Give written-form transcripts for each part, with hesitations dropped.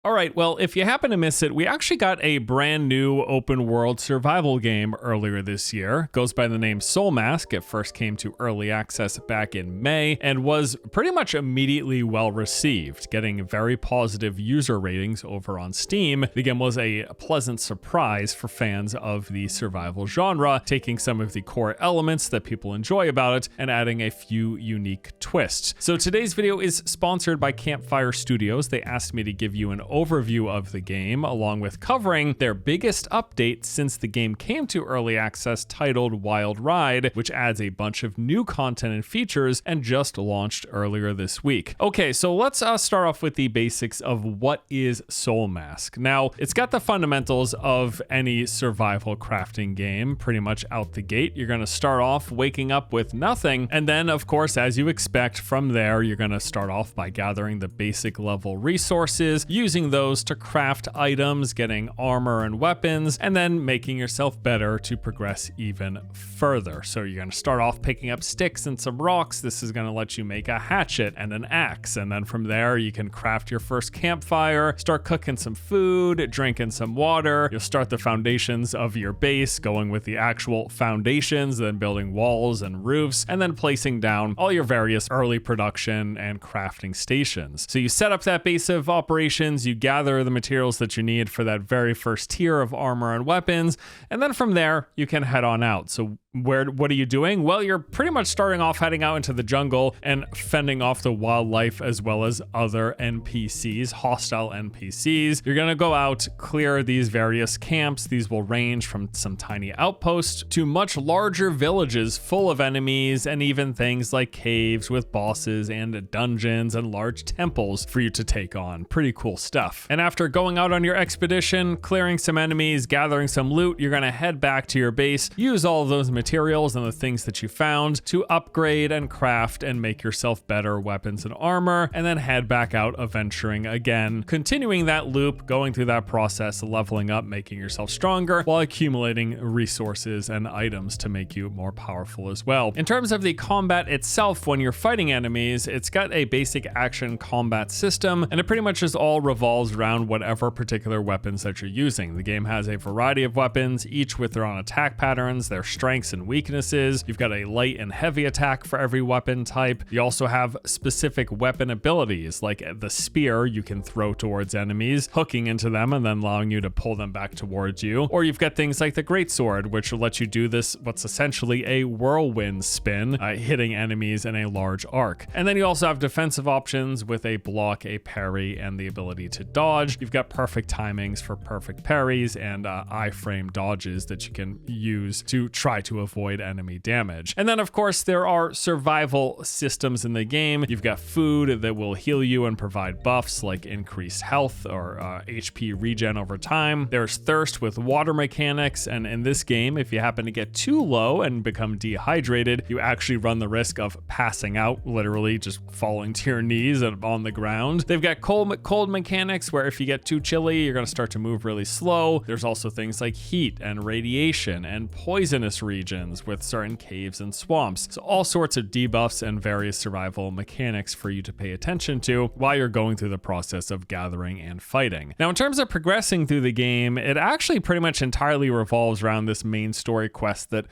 All right, well, if you happen to miss it, we actually got a brand new open world survival game earlier this year. It goes by the name Soulmask. It first came to early access back in May and was pretty much immediately well received, getting very positive user ratings over on Steam. The game was a pleasant surprise for fans of the survival genre, taking some of the core elements that people enjoy about it and adding a few unique twists. So today's video is sponsored by Campfire Studios. They asked me to give you an overview of the game, along with covering their biggest update since the game came to early access, titled Wild Ride, which adds a bunch of new content and features and just launched earlier this week. Okay, so let's start off with the basics of what is Soulmask. Now, it's got the fundamentals of any survival crafting game pretty much out the gate. You're going to start off waking up with nothing, and then, of course, as you expect, from there, you're going to start off by gathering the basic level resources, using those to craft items, getting armor and weapons, and then making yourself better to progress even further. So you're going to start off picking up sticks and some rocks. This is going to let you make a hatchet and an axe. And then from there, you can craft your first campfire, start cooking some food, drinking some water. You'll start the foundations of your base, going with the actual foundations, then building walls and roofs, and then placing down all your various early production and crafting stations. So you set up that base of operations, you gather the materials that you need for that very first tier of armor and weapons, and then from there you can head on out. So what are you doing? Well, you're pretty much starting off heading out into the jungle and fending off the wildlife as well as other NPCs, hostile NPCs. You're gonna go out, clear these various camps. These will range from some tiny outposts to much larger villages full of enemies, and even things like caves with bosses and dungeons and large temples for you to take on. Pretty cool stuff. And after going out on your expedition, clearing some enemies, gathering some loot, you're gonna head back to your base, use all of those materials and the things that you found to upgrade and craft and make yourself better weapons and armor, and then head back out adventuring again, continuing that loop, going through that process, leveling up, making yourself stronger while accumulating resources and items to make you more powerful as well. In terms of the combat itself, when you're fighting enemies, it's got a basic action combat system, and it pretty much just all revolves around whatever particular weapons that you're using. The game has a variety of weapons, each with their own attack patterns, their strengths and weaknesses. You've got a light and heavy attack for every weapon type. You also have specific weapon abilities, like the spear you can throw towards enemies, hooking into them and then allowing you to pull them back towards you. Or you've got things like the greatsword, which will let you do this, what's essentially a whirlwind spin, hitting enemies in a large arc. And then you also have defensive options with a block, a parry, and the ability to dodge. You've got perfect timings for perfect parries and iframe dodges that you can use to try to avoid enemy damage. And then of course there are survival systems in the game. You've got food that will heal you and provide buffs like increased health or HP regen over time. There's thirst with water mechanics, and in this game, if you happen to get too low and become dehydrated, you actually run the risk of passing out, literally just falling to your knees on the ground. They've got cold mechanics where if you get too chilly, you're going to start to move really slow. There's also things like heat and radiation and poisonous regions with certain caves and swamps. So all sorts of debuffs and various survival mechanics for you to pay attention to while you're going through the process of gathering and fighting. Now, in terms of progressing through the game, it actually pretty much entirely revolves around this main story quest that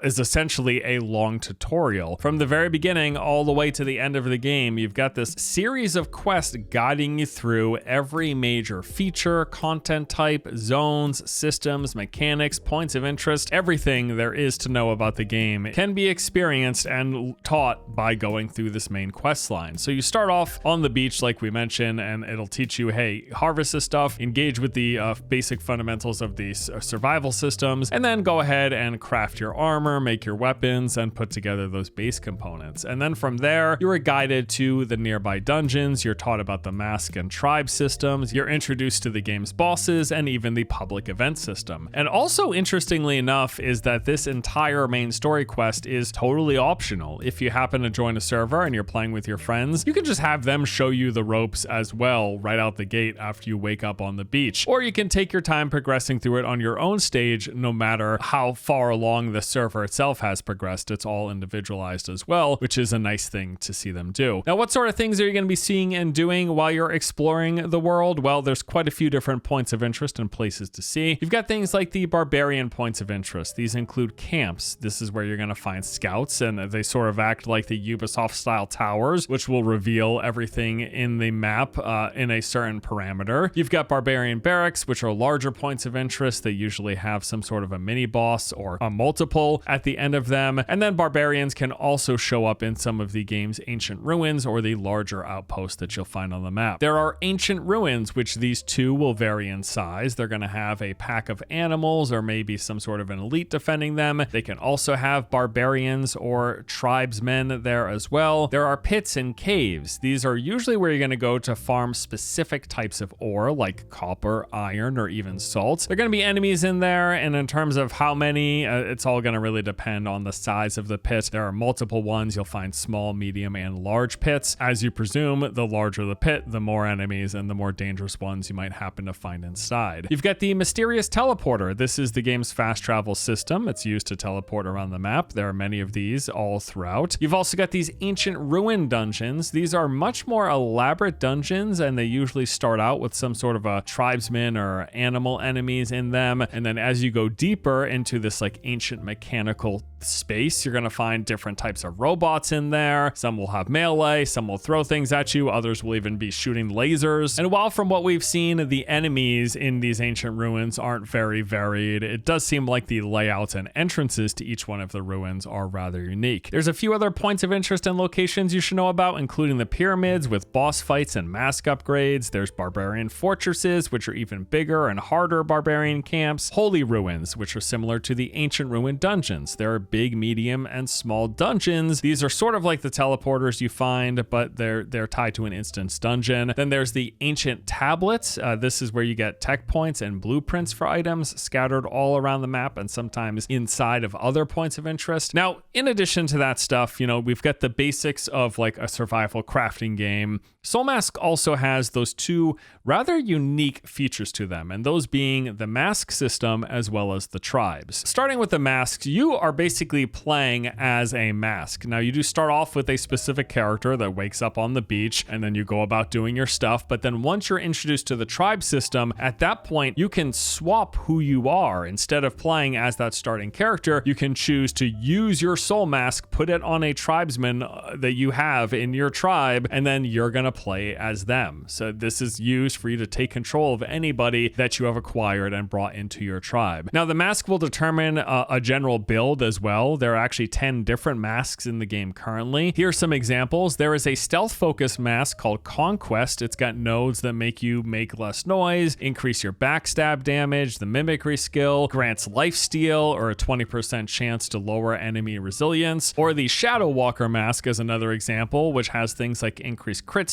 is essentially a long tutorial. From the very beginning all the way to the end of the game, you've got this series of quests guiding you through every major feature, content type, zones, systems, mechanics, points of interest. Everything there is to know about the game can be experienced and taught by going through this main quest line. So you start off on the beach like we mentioned, and it'll teach you, hey, harvest this stuff, engage with the basic fundamentals of these survival systems, and then go ahead and craft your armor, make your weapons, and put together those base components. And then from there, you are guided to the nearby dungeons, you're taught about the mask and tribe systems, you're introduced to the game's bosses, and even the public event system. And also, interestingly enough, is that this entire main story quest is totally optional. If you happen to join a server and you're playing with your friends, you can just have them show you the ropes as well right out the gate after you wake up on the beach. Or you can take your time progressing through it on your own stage, no matter how far along the server itself has progressed, it's all individualized as well, which is a nice thing to see them do. Now, what sort of things are you going to be seeing and doing while you're exploring the world? Well, there's quite a few different points of interest and places to see. You've got things like the barbarian points of interest. These include camps. This is where you're going to find scouts, and they sort of act like the Ubisoft style towers, which will reveal everything in the map in a certain parameter. You've got barbarian barracks, which are larger points of interest. They usually have some sort of a mini boss or a multiple at the end of them. And then barbarians can also show up in some of the game's ancient ruins or the larger outposts that you'll find on the map. There are ancient ruins, which these two will vary in size. They're going to have a pack of animals or maybe some sort of an elite defending them. They can also have barbarians or tribesmen there as well. There are pits and caves. These are usually where you're going to go to farm specific types of ore like copper, iron, or even salt. There are going to be enemies in there, and in terms of how many, it's all going to really depend on the size of the pit. There are multiple ones. You'll find small, medium, and large pits. As you presume, the larger the pit, the more enemies and the more dangerous ones you might happen to find inside. You've got the mysterious teleporter. This is the game's fast travel system. It's used to teleport around the map. There are many of these all throughout. You've also got these ancient ruin dungeons. These are much more elaborate dungeons, and they usually start out with some sort of a tribesman or animal enemies in them. And then as you go deeper into this like ancient mechanical space, you're going to find different types of robots in there. Some will have melee, some will throw things at you, others will even be shooting lasers. And while from what we've seen, the enemies in these ancient ruins aren't very varied, it does seem like the layouts and entrances to each one of the ruins are rather unique. There's a few other points of interest and locations you should know about, including the pyramids with boss fights and mask upgrades. There's barbarian fortresses, which are even bigger and harder barbarian camps. Holy ruins, which are similar to the ancient ruin dungeons. There are big, medium, and small dungeons. These are sort of like the teleporters you find, but they're tied to an instance dungeon. Then there's the ancient tablets. This is where you get tech points and blueprints for items scattered all around the map and sometimes inside of other points of interest. Now, in addition to that stuff, we've got the basics of like a survival crafting game. Soulmask also has those two rather unique features to them, and those being the mask system as well as the tribes. Starting with the masks, you are basically playing as a mask. Now, you do start off with a specific character that wakes up on the beach, and then you go about doing your stuff. But then once you're introduced to the tribe system, at that point, you can swap who you are. Instead of playing as that starting character, you can choose to use your soul mask, put it on a tribesman that you have in your tribe, and then you're going to play as them. So this is used for you to take control of anybody that you have acquired and brought into your tribe. Now, the mask will determine a general build as well. There are actually 10 different masks in the game currently. Here are some examples. There is a stealth focus mask called Conquest. It's got nodes that make you make less noise, increase your backstab damage. The mimicry skill grants lifesteal or a 20% chance to lower enemy resilience. Or the Shadow Walker mask is another example, which has things like increased crit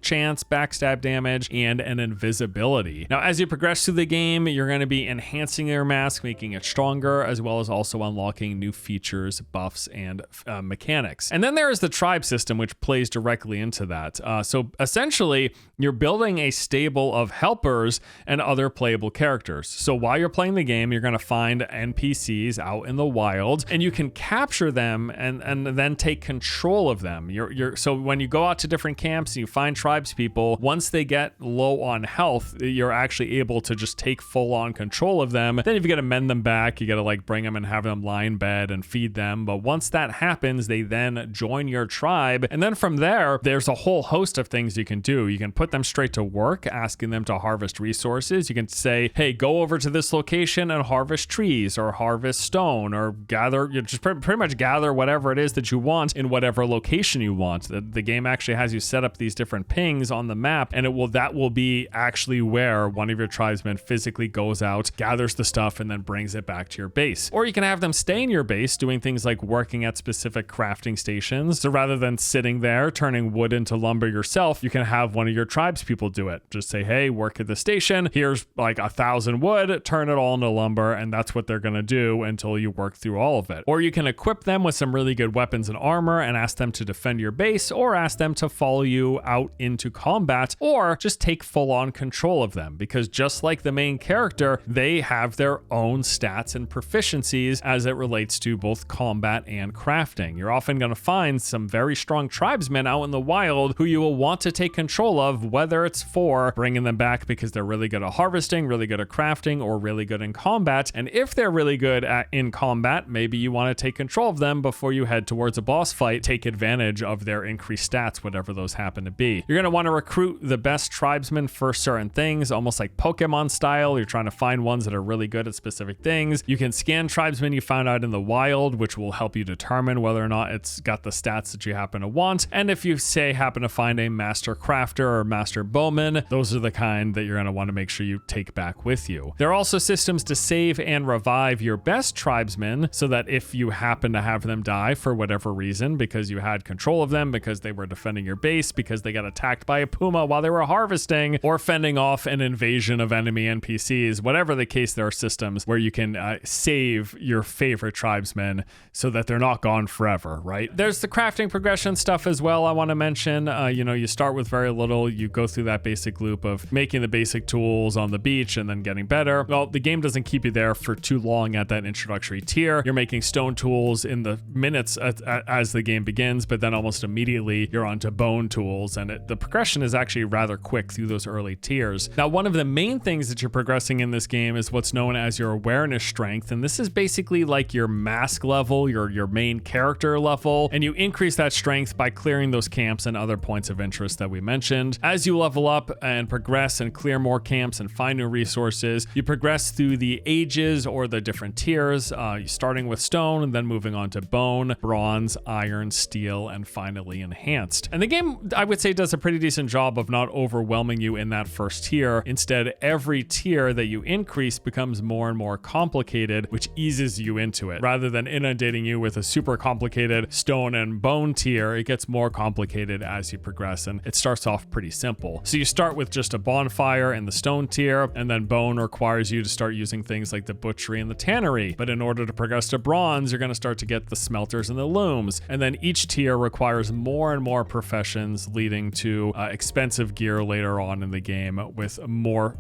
chance, backstab damage, and an invisibility. Now, as you progress through the game, you're going to be enhancing your mask, making it stronger, as well as also unlocking new features, buffs, and mechanics. And then there is the tribe system, which plays directly into that. So essentially, you're building a stable of helpers and other playable characters. So while you're playing the game, you're going to find NPCs out in the wild, and you can capture them and then take control of them. So when you go out to different camps and you find tribes people, once they get low on health, you're actually able to just take full-on control of them. Then if you got to mend them back, you got to like bring them and have them lie in bed and feed them. But once that happens, they then join your tribe. And then from there, there's a whole host of things you can do. You can put them straight to work, asking them to harvest resources. You can say, hey, go over to this location and harvest trees or harvest stone or just pretty much gather whatever it is that you want in whatever location you want. The game actually has you set up these different pings on the map, and that will be actually where one of your tribesmen physically goes out, gathers the stuff, and then brings it back to your base. Or you can have them stay in your base doing things like working at specific crafting stations. So rather than sitting there turning wood into lumber yourself, you can have one of your tribes people do it. Just say, hey, work at the station, here's like 1,000 wood, turn it all into lumber, and that's what they're going to do until you work through all of it. Or you can equip them with some really good weapons and armor and ask them to defend your base, or ask them to follow you out into combat, or just take full-on control of them, because just like the main character, they have their own stats and proficiencies as it relates to to both combat and crafting. You're often going to find some very strong tribesmen out in the wild who you will want to take control of, whether it's for bringing them back because they're really good at harvesting, really good at crafting, or really good in combat. And if they're really good in combat, maybe you want to take control of them before you head towards a boss fight, take advantage of their increased stats, whatever those happen to be. You're going to want to recruit the best tribesmen for certain things, almost like Pokemon style. You're trying to find ones that are really good at specific things. You can scan tribesmen you found out in the wild, which will help you determine whether or not it's got the stats that you happen to want. And if you say happen to find a master crafter or master bowman, those are the kind that you're going to want to make sure you take back with you. There are also systems to save and revive your best tribesmen so that if you happen to have them die for whatever reason, because you had control of them, because they were defending your base, because they got attacked by a puma while they were harvesting, or fending off an invasion of enemy NPCs, whatever the case, there are systems where you can save your favorite tribesmen so that they're not gone forever, right? There's the crafting progression stuff as well I want to mention. You start with very little, you go through that basic loop of making the basic tools on the beach and then getting better. Well, the game doesn't keep you there for too long at that introductory tier. You're making stone tools in the minutes as the game begins, but then almost immediately you're onto bone tools, and the progression is actually rather quick through those early tiers. Now, one of the main things that you're progressing in this game is what's known as your awareness strength, and this is basically like your mask level, your main character level, and you increase that strength by clearing those camps and other points of interest that we mentioned. As you level up and progress and clear more camps and find new resources, you progress through the ages or the different tiers, starting with stone and then moving on to bone, bronze, iron, steel, and finally enhanced. And the game, I would say, does a pretty decent job of not overwhelming you in that first tier. Instead, every tier that you increase becomes more and more complicated, which eases you into it. Rather than inundating you with a super complicated stone and bone tier, it gets more complicated as you progress, and it starts off pretty simple. So you start with just a bonfire in the stone tier, and then bone requires you to start using things like the butchery and the tannery. But in order to progress to bronze, you're going to start to get the smelters and the looms. And then each tier requires more and more professions, leading to expensive gear later on in the game with more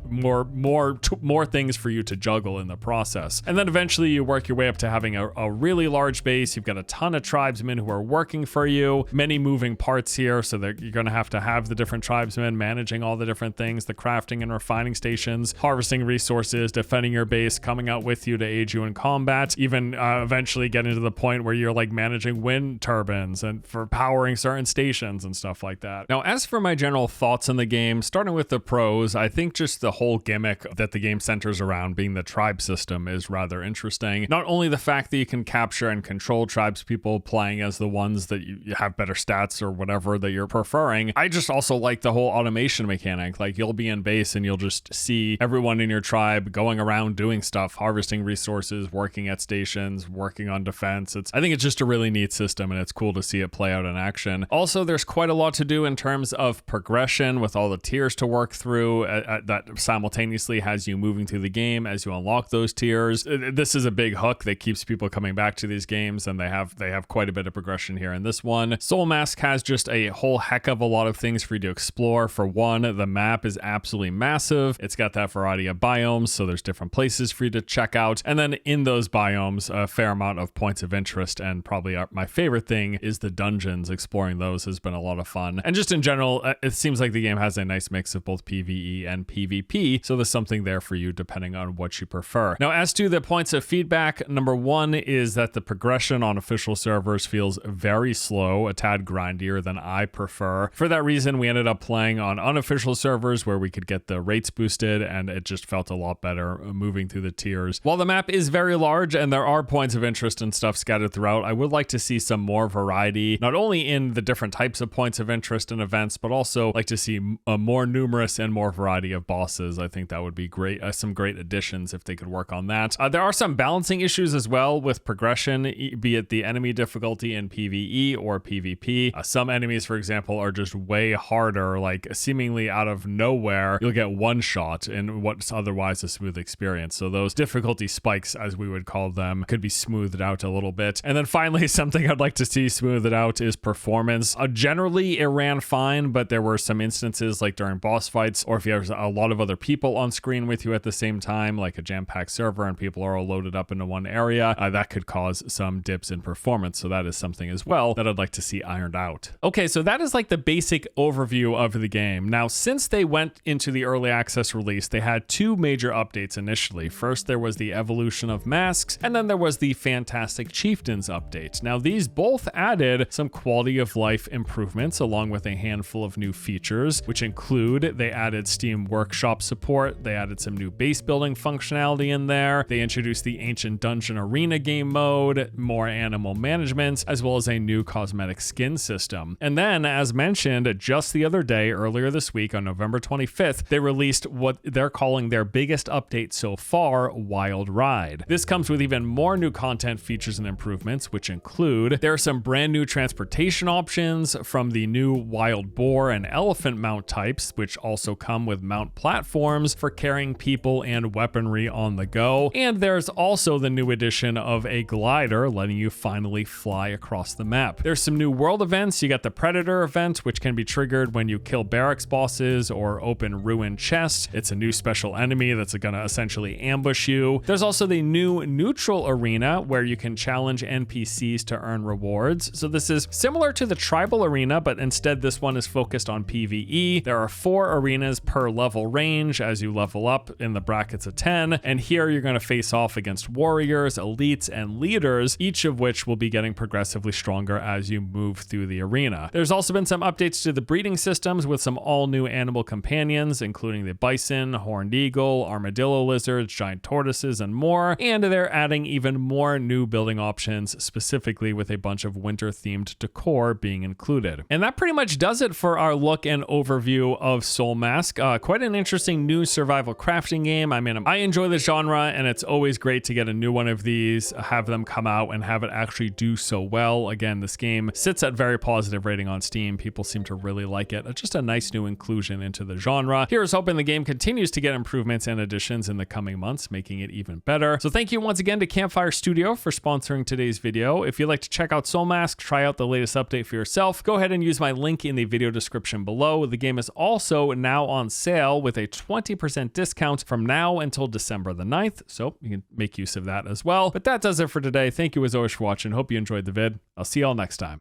things for you to juggle in the process. And then eventually you work your way up to having a really large base. You've got a ton of tribesmen who are working for you, many moving parts here, so that you're going to have the different tribesmen managing all the different things, the crafting and refining stations, harvesting resources, defending your base, coming out with you to aid you in combat, even eventually getting to the point where you're like managing wind turbines and for powering certain stations and stuff like that. Now, as for my general thoughts on the game, starting with the pros, I think just the whole gimmick that the game centers around being the tribe system is rather interesting. Not only the fact that you can capture and control tribes people playing as the ones that you have better stats or whatever that you're preferring, I just also like the whole automation mechanic. Like, you'll be in base and you'll just see everyone in your tribe going around doing stuff, harvesting resources, working at stations, working on defense. I think it's just a really neat system, and it's cool to see it play out in action. Also, there's quite a lot to do in terms of progression with all the tiers to work through that simultaneously has you moving through the game as you unlock those tiers. This is a big hook that keeps people coming back to these games, and they have quite a bit of progression here in this one. Soulmask has just a whole heck of a lot of things for you to explore. For one, the map is absolutely massive. It's got that variety of biomes, so there's different places for you to check out. And then in those biomes, a fair amount of points of interest, and probably my favorite thing is the dungeons. Exploring those has been a lot of fun. And just in general, it seems like the game has a nice mix of both PvE and PvP, so there's something there for you depending on what you prefer. Now, as to the points of feedback, number one is that the progression on official servers feels very slow, a tad grindier than I prefer. For that reason, we ended up playing on unofficial servers where we could get the rates boosted, and it just felt a lot better moving through the tiers. While the map is very large and there are points of interest and stuff scattered throughout, I would like to see some more variety, not only in the different types of points of interest and events, but also like to see a more numerous and more variety of bosses. I think that would be great, some great additions if they could work on that. There are some balancing issues as well with progression, be it the enemy difficulty in PvE or PvP. Some enemies, for example, are just way harder, like seemingly out of nowhere, you'll get one shot in what's otherwise a smooth experience. So those difficulty spikes, as we would call them, could be smoothed out a little bit. And then finally, something I'd like to see smoothed out is performance. Generally, it ran fine, but there were some instances like during boss fights, or if you have a lot of other people on screen with you at the same time, like a jam-packed server and people are all loaded up into one area, that could cause some dips in performance. So that is something as well that I'd like to see ironed out. Okay, so that is like the basic overview of the game. Now, since they went into the early access release, they had two major updates initially. First, there was the evolution of masks, and then there was the Fantastic Chieftains update. Now, these both added some quality of life improvements along with a handful of new features, which include they added Steam Workshop support, they added some new base building functionality in there, they introduced the Ancient Dungeon Arena game mode, more animal management, as well as a new cosmetic skin system. And then, as mentioned, just the other day, earlier this week on November 25th, they released what they're calling their biggest update so far, Wild Ride. This comes with even more new content, features, and improvements, which include there are some brand new transportation options from the new wild boar and elephant mount types, which also come with mount platforms for carrying people and weaponry on the go. And there's also the new addition of a glider, letting you finally fly across the map. There's some new world events. You got the Predator event, which can be triggered when you kill barracks bosses or open ruined chests. It's a new special enemy that's gonna essentially ambush you. There's also the new neutral arena where you can challenge NPCs to earn rewards. So this is similar to the tribal arena, but instead this one is focused on PvE. There are 4 arenas per level range as you level up in the brackets of 10. And here you're gonna face off against warriors, elites, and leaders, each of which will be getting progressively stronger as you move through the arena. There's also been some updates to the breeding systems with some all new animal companions, including the bison, horned eagle, armadillo lizards, giant tortoises, and more. And they're adding even more new building options, specifically with a bunch of winter-themed decor being included. And that pretty much does it for our look and overview of Soulmask. Quite an interesting new survival crafting game. I mean, I enjoy the genre, and it's always great to get a new one of these, have them come out and have it actually do so well. Again, this game sits at very positive rating on Steam. People seem to really like it. Just a nice new inclusion into the genre. Here's hoping the game continues to get improvements and additions in the coming months, making it even better. So thank you once again to Campfire Studio for sponsoring today's video. If you'd like to check out Soulmask, try out the latest update for yourself, go ahead and use my link in the video description below. The game is also now on sale with a 20% discount from now until December the 9th, so you can make use of that as well. But that does it for today. Thank you as always for watching. Hope you enjoyed the vid. I'll see y'all next time.